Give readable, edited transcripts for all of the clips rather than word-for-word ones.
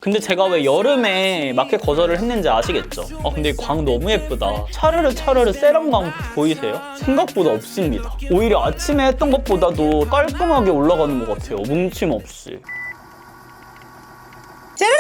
근데 제가 왜 여름에 마켓 거절을 했는지 아시겠죠? 근데 광 너무 예쁘다. 차르르 세럼광 보이세요? 생각보다 없습니다. 오히려 아침에 했던 것보다도 깔끔하게 올라가는 것 같아요. 뭉침 없이. 짜란!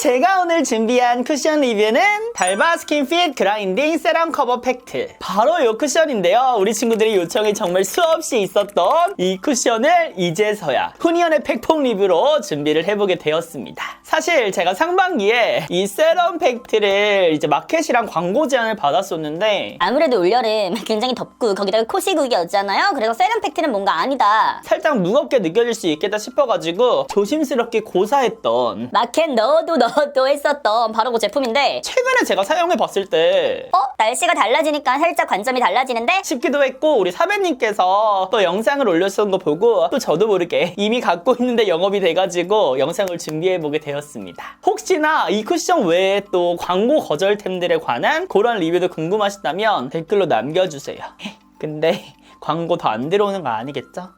제가 오늘 준비한 쿠션 리뷰는 달바 스킨핏 그라인딩 세럼 커버 팩트. 바로 이 쿠션인데요. 우리 친구들이 요청이 정말 수없이 있었던 이 쿠션을 이제서야 후니언의 팩폭 리뷰로 준비를 해보게 되었습니다. 사실 제가 상반기에 이 세럼 팩트를 이제 마켓이랑 광고 제안을 받았었는데 아무래도 올여름 굉장히 덥고 거기다가 코시국이었잖아요. 그래서 세럼 팩트는 뭔가 아니다. 살짝 무겁게 느껴질 수 있겠다 싶어가지고 조심스럽게 고사했던 마켓 넣어도 했었던 바로 그 제품인데 최근에 제가 사용해봤을 때 날씨가 달라지니까 살짝 관점이 달라지는데 싶기도 했고, 우리 사배님께서 또 영상을 올려주신 거 보고 또 저도 모르게 이미 갖고 있는데 영업이 돼가지고 영상을 준비해보게 되었습니다. 혹시나 이 쿠션 외에 또 광고 거절템들에 관한 그런 리뷰도 궁금하시다면 댓글로 남겨주세요. 근데 광고 더 안 들어오는 거 아니겠죠?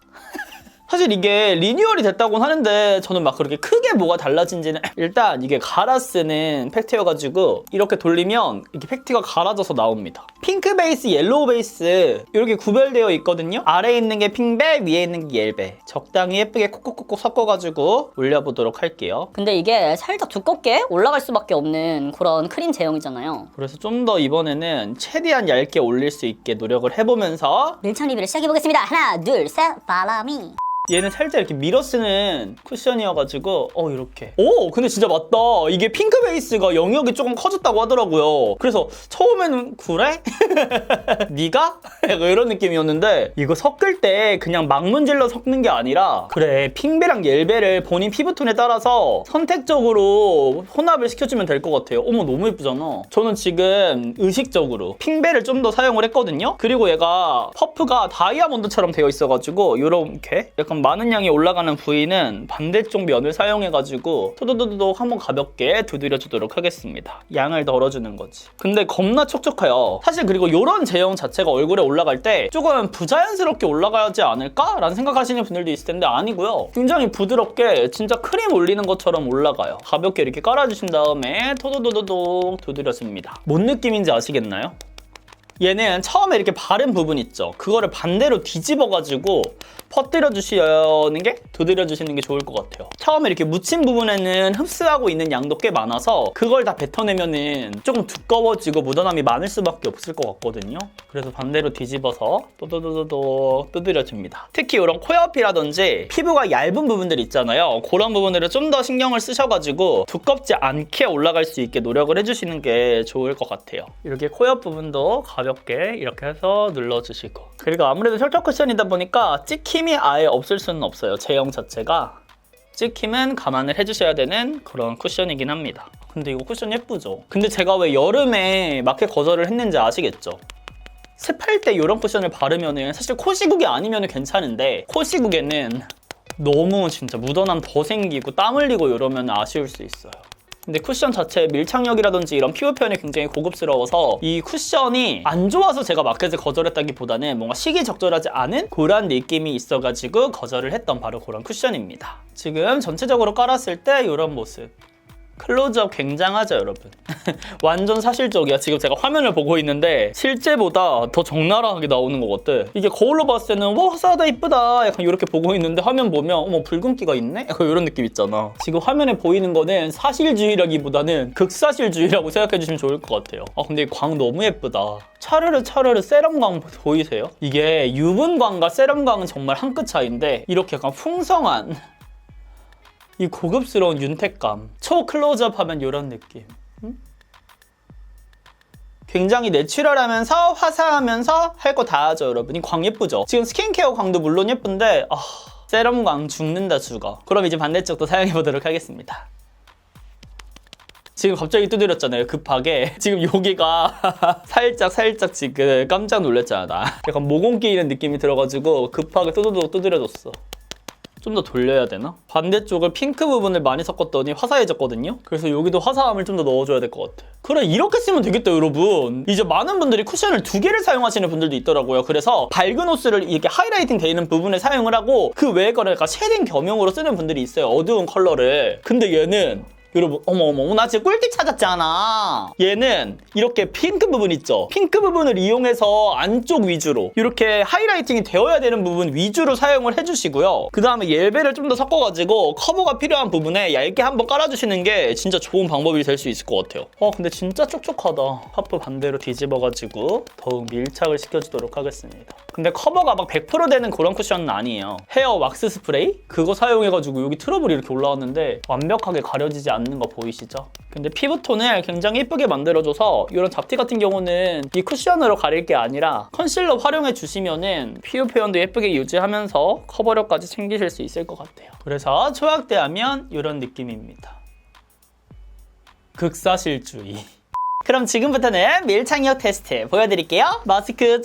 사실 이게 리뉴얼이 됐다고는 하는데 저는 막 그렇게 크게 뭐가 달라진지는 일단 이게 갈아 쓰는 팩트여가지고 이렇게 돌리면 이렇게 팩트가 갈아져서 나옵니다. 핑크 베이스, 옐로우 베이스 이렇게 구별되어 있거든요. 아래에 있는 게 핑베, 위에 있는 게 옐베. 적당히 예쁘게 콕콕콕콕 섞어가지고 올려보도록 할게요. 근데 이게 살짝 두껍게 올라갈 수밖에 없는 그런 크림 제형이잖아요. 그래서 좀 더 이번에는 최대한 얇게 올릴 수 있게 노력을 해보면서 밀착 리뷰를 시작해보겠습니다. 하나, 둘, 셋, follow me. 얘는 살짝 이렇게 밀어 쓰는 쿠션이어가지고 이렇게 근데 진짜 맞다. 이게 핑크 베이스가 영역이 조금 커졌다고 하더라고요. 그래서 처음에는 그래? 네가? 약간 이런 느낌이었는데 이거 섞을 때 그냥 막 문질러 섞는 게 아니라 그래 핑베랑 옐베를 본인 피부톤에 따라서 선택적으로 혼합을 시켜주면 될 것 같아요. 어머 너무 예쁘잖아. 저는 지금 의식적으로 핑베를 좀 더 사용을 했거든요. 그리고 얘가 퍼프가 다이아몬드처럼 되어 있어가지고 이렇게 약간 많은 양이 올라가는 부위는 반대쪽 면을 사용해가지고 토도도도도 한번 가볍게 두드려주도록 하겠습니다. 양을 덜어주는 거지. 근데 겁나 촉촉해요. 사실 그리고 이런 제형 자체가 얼굴에 올라갈 때 조금 부자연스럽게 올라가지 않을까? 라는 생각하시는 분들도 있을 텐데 아니고요. 굉장히 부드럽게 진짜 크림 올리는 것처럼 올라가요. 가볍게 이렇게 깔아주신 다음에 토도도도도 두드려줍니다. 뭔 느낌인지 아시겠나요? 얘는 처음에 이렇게 바른 부분 있죠? 그거를 반대로 뒤집어가지고 퍼뜨려 주시는 게, 두드려 주시는 게 좋을 것 같아요. 처음에 이렇게 묻힌 부분에는 흡수하고 있는 양도 꽤 많아서 그걸 다 뱉어내면은 조금 두꺼워지고 묻어남이 많을 수밖에 없을 것 같거든요. 그래서 반대로 뒤집어서 또도도도도 두드려 줍니다. 특히 이런 코 옆이라든지 피부가 얇은 부분들 있잖아요. 그런 부분들을 좀 더 신경을 쓰셔가지고 두껍지 않게 올라갈 수 있게 노력을 해주시는 게 좋을 것 같아요. 이렇게 코 옆 부분도 가볍게 이렇게 해서 눌러주시고, 그리고 아무래도 혈착 쿠션이다 보니까 찍힘이 아예 없을 수는 없어요. 제형 자체가 찍힘은 감안을 해주셔야 되는 그런 쿠션이긴 합니다. 근데 이거 쿠션 예쁘죠? 근데 제가 왜 여름에 마켓 거절을 했는지 아시겠죠? 습할 때 이런 쿠션을 바르면은 사실 코시국이 아니면 괜찮은데 코시국에는 너무 진짜 묻어남 더 생기고 땀 흘리고 이러면 아쉬울 수 있어요. 근데 쿠션 자체의 밀착력이라든지 이런 피부 표현이 굉장히 고급스러워서 이 쿠션이 안 좋아서 제가 마켓을 거절했다기보다는 뭔가 시기적절하지 않은 그런 느낌이 있어가지고 거절을 했던 바로 그런 쿠션입니다. 지금 전체적으로 깔았을 때 이런 모습. 클로즈업 굉장하죠 여러분. 완전 사실적이야. 지금 제가 화면을 보고 있는데 실제보다 더 적나라하게 나오는 것 같아. 이게 거울로 봤을 때는 와 화사하다 이쁘다 약간 이렇게 보고 있는데 화면 보면 어머 붉은기가 있네? 약간 이런 느낌 있잖아. 지금 화면에 보이는 거는 사실주의라기보다는 극사실주의라고 생각해 주시면 좋을 것 같아요. 근데 광 너무 예쁘다. 차르르 세럼광 보이세요? 이게 유분광과 세럼광은 정말 한 끗 차이인데 이렇게 약간 풍성한 이 고급스러운 윤택감, 초 클로즈업 하면 이런 느낌. 굉장히 내추럴하면서 화사하면서 할 거 다 하죠 여러분. 이 광 예쁘죠? 지금 스킨케어 광도 물론 예쁜데 세럼 광 죽는다 죽어. 그럼 이제 반대쪽도 사용해보도록 하겠습니다. 지금 갑자기 두드렸잖아요 급하게. 지금 여기가 살짝 지금 깜짝 놀랐잖아 나. 약간 모공 끼이는 느낌이 들어가지고 급하게 두드려 두드려줬어. 좀 더 돌려야 되나? 반대쪽을 핑크 부분을 많이 섞었더니 화사해졌거든요? 그래서 여기도 화사함을 좀 더 넣어줘야 될 것 같아. 그래 이렇게 쓰면 되겠다 여러분. 이제 많은 분들이 쿠션을 2개를 사용하시는 분들도 있더라고요. 그래서 밝은 호스를 이렇게 하이라이팅 돼 있는 부분에 사용을 하고 그 외의 거를 약간 쉐딩 겸용으로 쓰는 분들이 있어요. 어두운 컬러를. 근데 얘는 여러분 어머 나 지금 꿀팁 찾았잖아. 얘는 이렇게 핑크 부분 있죠? 핑크 부분을 이용해서 안쪽 위주로 이렇게 하이라이팅이 되어야 되는 부분 위주로 사용을 해주시고요. 그 다음에 옐베를 좀 더 섞어가지고 커버가 필요한 부분에 얇게 한번 깔아주시는 게 진짜 좋은 방법이 될 수 있을 것 같아요. 근데 진짜 촉촉하다. 파프 반대로 뒤집어가지고 더욱 밀착을 시켜주도록 하겠습니다. 근데 커버가 막 100% 되는 그런 쿠션은 아니에요. 헤어 왁스 스프레이? 그거 사용해가지고 여기 트러블이 이렇게 올라왔는데 완벽하게 가려지지 않는 거 보이시죠? 근데 피부톤을 굉장히 예쁘게 만들어줘서 이런 잡티 같은 경우는 이 쿠션으로 가릴 게 아니라 컨실러 활용해 주시면은 피부 표현도 예쁘게 유지하면서 커버력까지 챙기실 수 있을 것 같아요. 그래서 초약대하면 이런 느낌입니다. 극사실주의. 그럼 지금부터는 밀착력 테스트 보여드릴게요. 마스크 짜라란!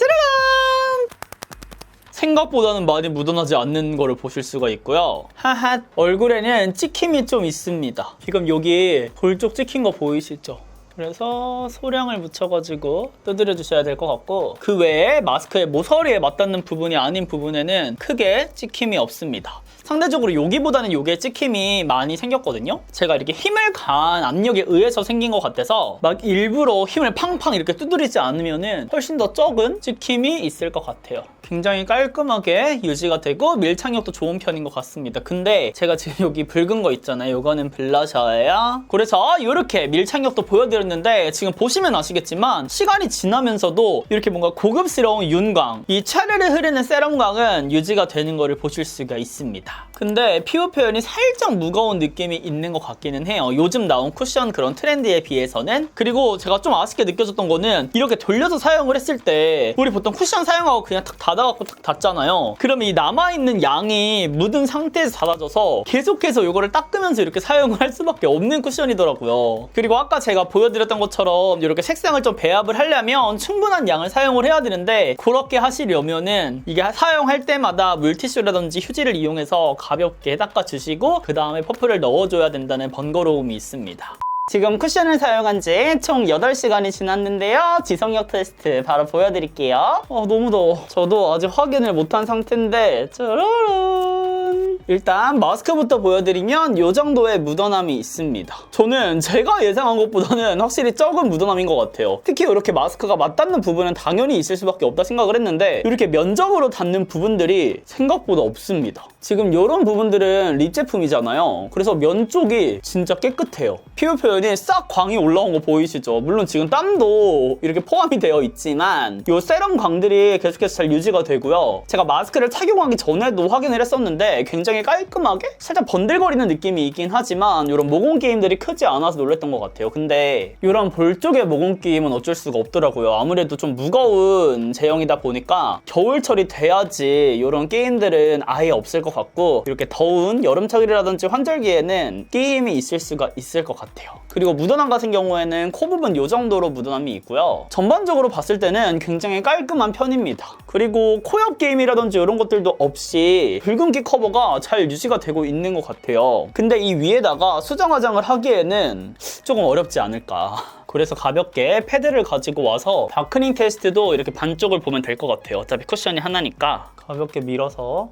생각보다는 많이 묻어나지 않는 거를 보실 수가 있고요. 하하, 얼굴에는 찍힘이 좀 있습니다. 지금 여기 볼 쪽 찍힌 거 보이시죠? 그래서 소량을 묻혀가지고 두드려 주셔야 될 것 같고, 그 외에 마스크의 모서리에 맞닿는 부분이 아닌 부분에는 크게 찍힘이 없습니다. 상대적으로 여기보다는 여기에 찍힘이 많이 생겼거든요. 제가 이렇게 힘을 가한 압력에 의해서 생긴 것 같아서 막 일부러 힘을 팡팡 이렇게 두드리지 않으면은 훨씬 더 적은 찍힘이 있을 것 같아요. 굉장히 깔끔하게 유지가 되고 밀착력도 좋은 편인 것 같습니다. 근데 제가 지금 여기 붉은 거 있잖아요. 이거는 블러셔예요. 그래서 이렇게 밀착력도 보여드렸는데 지금 보시면 아시겠지만 시간이 지나면서도 이렇게 뭔가 고급스러운 윤광, 이 차르르 흐르는 세럼광은 유지가 되는 거를 보실 수가 있습니다. 근데 피부 표현이 살짝 무거운 느낌이 있는 것 같기는 해요. 요즘 나온 쿠션 그런 트렌드에 비해서는. 그리고 제가 좀 아쉽게 느껴졌던 거는 이렇게 돌려서 사용을 했을 때 우리 보통 쿠션 사용하고 그냥 탁 닫아갖고 탁 닫잖아요. 그러면 이 남아있는 양이 묻은 상태에서 닫아져서 계속해서 이거를 닦으면서 이렇게 사용을 할 수밖에 없는 쿠션이더라고요. 그리고 아까 제가 보여드렸던 것처럼 이렇게 색상을 좀 배합을 하려면 충분한 양을 사용을 해야 되는데, 그렇게 하시려면은 이게 사용할 때마다 물티슈라든지 휴지를 이용해서 가볍게 닦아주시고 그 다음에 퍼프를 넣어줘야 된다는 번거로움이 있습니다. 지금 쿠션을 사용한 지 총 8시간이 지났는데요. 지속력 테스트 바로 보여드릴게요. 너무 더워. 저도 아직 확인을 못한 상태인데 짜라란. 일단 마스크부터 보여드리면 이 정도의 묻어남이 있습니다. 저는 제가 예상한 것보다는 확실히 적은 묻어남인 것 같아요. 특히 이렇게 마스크가 맞닿는 부분은 당연히 있을 수밖에 없다 생각을 했는데 이렇게 면적으로 닿는 부분들이 생각보다 없습니다. 지금 이런 부분들은 립 제품이잖아요. 그래서 면 쪽이 진짜 깨끗해요. 피부 표현이 싹 광이 올라온 거 보이시죠? 물론 지금 땀도 이렇게 포함이 되어 있지만 이 세럼 광들이 계속해서 잘 유지가 되고요. 제가 마스크를 착용하기 전에도 확인을 했었는데 굉장히 깔끔하게 살짝 번들거리는 느낌이 있긴 하지만 이런 모공 게임들이 크지 않아서 놀랬던 것 같아요. 근데 이런 볼 쪽의 모공 게임은 어쩔 수가 없더라고요. 아무래도 좀 무거운 제형이다 보니까 겨울철이 돼야지 이런 게임들은 아예 없을 것 같고, 이렇게 더운 여름철이라든지 환절기에는 게임이 있을 수가 있을 것 같아요. 그리고 묻어남 같은 경우에는 코 부분 이 정도로 묻어남이 있고요. 전반적으로 봤을 때는 굉장히 깔끔한 편입니다. 그리고 코 옆 게임이라든지 이런 것들도 없이 붉은기 커버가 잘 유지가 되고 있는 것 같아요. 근데 이 위에다가 수정 화장을 하기에는 조금 어렵지 않을까. 그래서 가볍게 패드를 가지고 와서 다크닝 테스트도 이렇게 반쪽을 보면 될 것 같아요. 어차피 쿠션이 하나니까 가볍게 밀어서.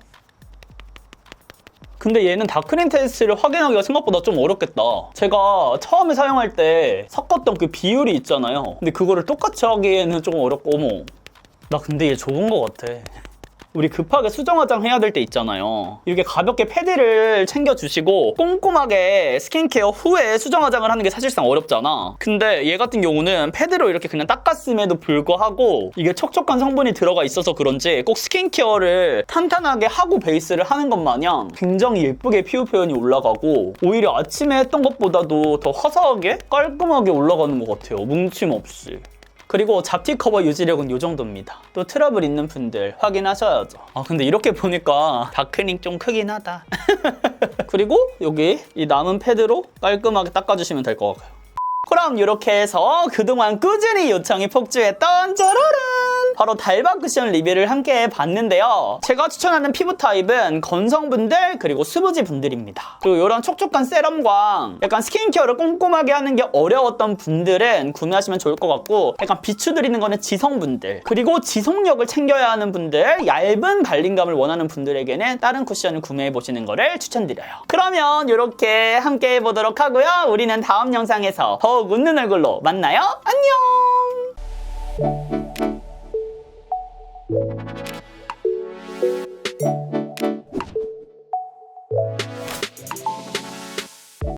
근데 얘는 다크닝 테스트를 확인하기가 생각보다 좀 어렵겠다. 제가 처음에 사용할 때 섞었던 그 비율이 있잖아요. 근데 그거를 똑같이 하기에는 조금 어렵고, 어머. 나 근데 얘 좋은 것 같아. 우리 급하게 수정 화장 해야 될 때 있잖아요. 이렇게 가볍게 패드를 챙겨주시고 꼼꼼하게 스킨케어 후에 수정 화장을 하는 게 사실상 어렵잖아. 근데 얘 같은 경우는 패드로 이렇게 그냥 닦았음에도 불구하고 이게 촉촉한 성분이 들어가 있어서 그런지 꼭 스킨케어를 탄탄하게 하고 베이스를 하는 것 마냥 굉장히 예쁘게 피부 표현이 올라가고, 오히려 아침에 했던 것보다도 더 화사하게 깔끔하게 올라가는 것 같아요. 뭉침 없이. 그리고 잡티 커버 유지력은 이 정도입니다. 또 트러블 있는 분들 확인하셔야죠. 근데 이렇게 보니까 다크닝 좀 크긴 하다. 그리고 여기 이 남은 패드로 깔끔하게 닦아주시면 될 것 같아요. 그럼 이렇게 해서 그동안 꾸준히 요청이 폭주했던 짜라란 바로 달바 쿠션 리뷰를 함께 해봤는데요. 제가 추천하는 피부 타입은 건성분들 그리고 수부지 분들입니다. 그리고 이런 촉촉한 세럼과 약간 스킨케어를 꼼꼼하게 하는 게 어려웠던 분들은 구매하시면 좋을 것 같고, 약간 비추드리는 거는 지성분들 그리고 지속력을 챙겨야 하는 분들, 얇은 발림감을 원하는 분들에게는 다른 쿠션을 구매해보시는 거를 추천드려요. 그러면 이렇게 함께 해보도록 하고요. 우리는 다음 영상에서 더욱 웃는 얼굴로 만나요. 안녕.